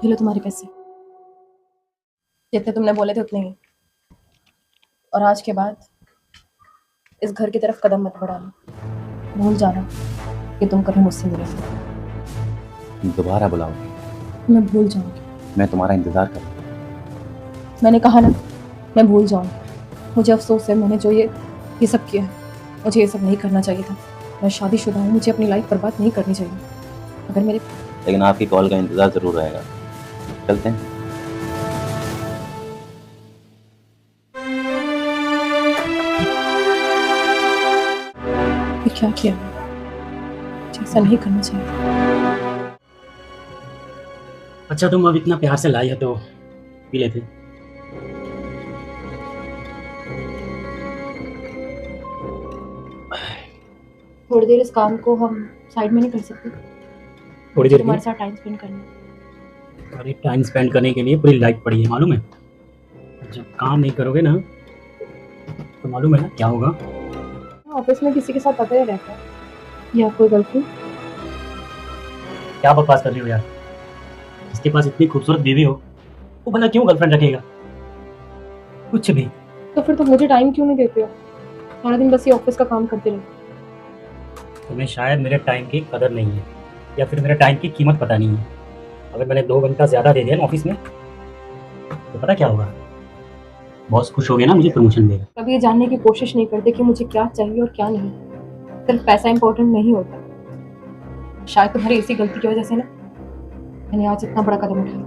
ये लो तुम्हारे पैसे, जितने तुमने बोले थे उतने ही। और आज के बाद इस घर की तरफ कदम मत बढ़ाना। भूल जाना कि तुम कभी मुझसे मिले थे। दोबारा बुलाओगे? मैं भूल जाऊंगी। मैं तुम्हारा इंतजार करूँगा। मैंने कहा ना, मैं भूल जाऊंगी। मुझे अफसोस है मैंने जो ये सब किया है। मुझे ये सब नहीं करना चाहिए था। मैं शादीशुदा हूँ, मुझे अपनी लाइफ बर्बाद नहीं करनी चाहिए। अगर मेरे लेकिन आपकी कॉल का इंतजार जरूर रहेगा। चलते हैं। क्या किया, ऐसा नहीं करना चाहिए। अच्छा तुम अब इतना प्यार से लाई है तो पी लेते। थोड़ी देर इस काम को हम साइड में नहीं कर सकते? थोड़ी देर तुम्हारे साथ टाइम स्पेंड करना। अरे टाइम स्पेंड करने के लिए पूरी लाइफ पड़ी है, मालूम है। जब काम नहीं करोगे ना तो मालूम है ना क्या होगा। ऑफिस में किसी के साथ पता ही रहता है या कोई गर्लफ्रेंड? क्या बकवास कर रही हो यार। जिसके पास इतनी खूबसूरत बीवी हो वो भला क्यों गर्लफ्रेंड रखेगा? कुछ भी। तो फिर तुम मुझे टाइम क्यों नहीं देते हो? सारा दिन बस ये ऑफिस का काम करते रहो। तुम्हें शायद मेरे टाइम की कदर नहीं है या फिर मेरे टाइम की कीमत पता नहीं है। अगर मैंने 2 घंटा ज्यादा दे दिया ना ऑफिस में तो पता क्या होगा? बॉस खुश हो गया ना, मुझे प्रमोशन देगा। कभी ये जानने की कोशिश नहीं करते कि मुझे क्या चाहिए और क्या नहीं। सिर्फ पैसा इंपॉर्टेंट नहीं होता। शायद तुम्हारी इसी गलती की वजह से ना मैंने आज इतना बड़ा कदम उठाया।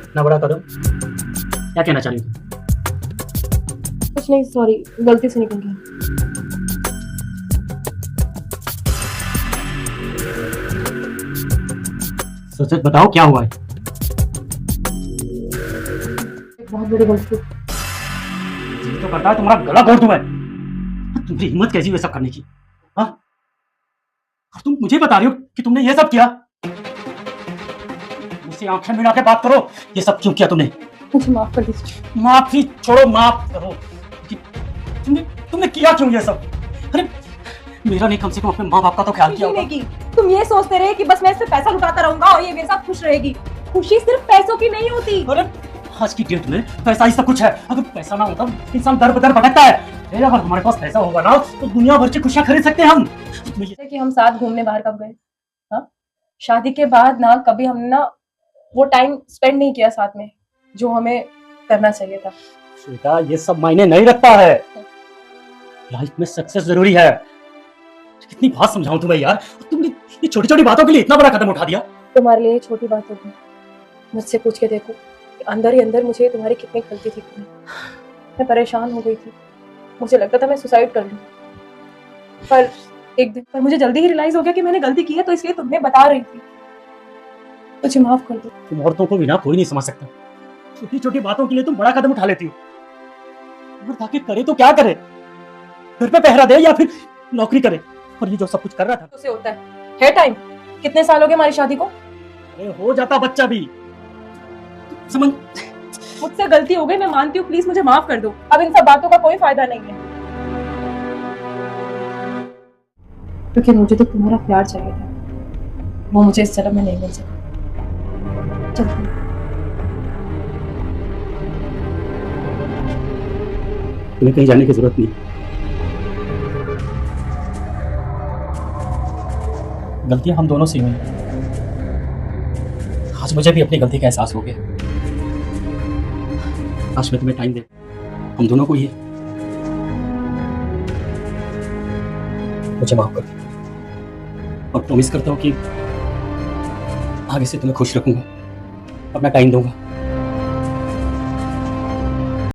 इतना बड़ा कदम? क्या कहना चाह रही थी? कुछ नहीं, सॉरी, गलती से निकल गया। सच सच बताओ क्या हुआ है? बहुत बड़ी गलती। जी तो करता है तुम्हारा गला घोट दूं मैं। तुम्हारी हिम्मत कैसी हुई सब करने की? हाँ, और तुम मुझे बता रही हो कि तुमने ये सब किया? मुझसे आंखें मिला के बात करो। ये सब क्यों किया तुमने? मुझे माफ कर दीजिए। माफी छोड़ो, माफ करो। तुमने तुमने किया क्यों ये सब? अरे मेरा नहीं, कम से कम अपने माँ बाप का तो ख्याल किया होगा। तुम ये सोचते रहे कि बस मैं इससे पैसा लुटाता रहूंगा और ये मेरे साथ खुश रहेगी। खुशी सिर्फ पैसों की नहीं होती। अरे आज की डेट में पैसा ही सब कुछ है। अगर पैसा ना होता इंसान दर बदर भटकता है। अरे अगर हमारे पास पैसा होगा ना तो दुनिया भर की खुशियां खरीद सकते हैं हम। जैसे कि हम साथ घूमने बाहर कब गए? हाँ, शादी के बाद ना कभी हमने ना वो टाइम स्पेंड नहीं किया साथ में जो हमें करना चाहिए था। श्वेता ये सब मायने नहीं रखता है। लाइफ में सक्सेस जरूरी है। कितनी बात समझाऊं तुम्हें यार, तुमने ये छोटी छोटी बातों के लिए इतना बड़ा कदम उठा दिया। तुम्हारे लिए छोटी बात होगी। मुझसे पूछ के देखो कि अंदर ही अंदर मुझे तुम्हारी कितनी खलती थी। मैं परेशान हो गई थी। मुझे लगता था मैं सुसाइड कर लूं। पर एक दिन पर मुझे जल्दी ही रियलाइज हो गया कि मैंने गलती की है, तो इसलिए तुम्हें बता रही थी। मुझे माफ कर दो। तुम औरतों को बिना कोई नहीं समझ सकता। छोटी छोटी बातों के लिए तुम बड़ा कदम उठा लेती हो। अगर ताकि करे तो क्या करे? घर पे पहरा दे या फिर नौकरी करे? और ये जो सब कुछ कर रहा था उसे होता है टाइम। कितने साल हो गए हमारी शादी को? अरे हो जाता बच्चा भी। समझ, मुझसे गलती हो गई, मैं मानती हूँ। प्लीज मुझे माफ कर दो। अब इन सब बातों का कोई फायदा नहीं है, क्योंकि मुझे तो तुम्हारा प्यार चाहिए था। वो मुझे इस जन्म में नहीं मिल सका। चलो तुम्हें कहीं जाने की जरूरत नहीं। गलतियां हम दोनों से हुई। आज मुझे भी अपनी गलती का एहसास हो गया। आज मैं तुम्हें टाइम दे, हम दोनों को ही। मुझे माफ कर और प्रॉमिस करता हूँ कि आगे से तुम्हें खुश रखूंगा, अपना टाइम दूंगा।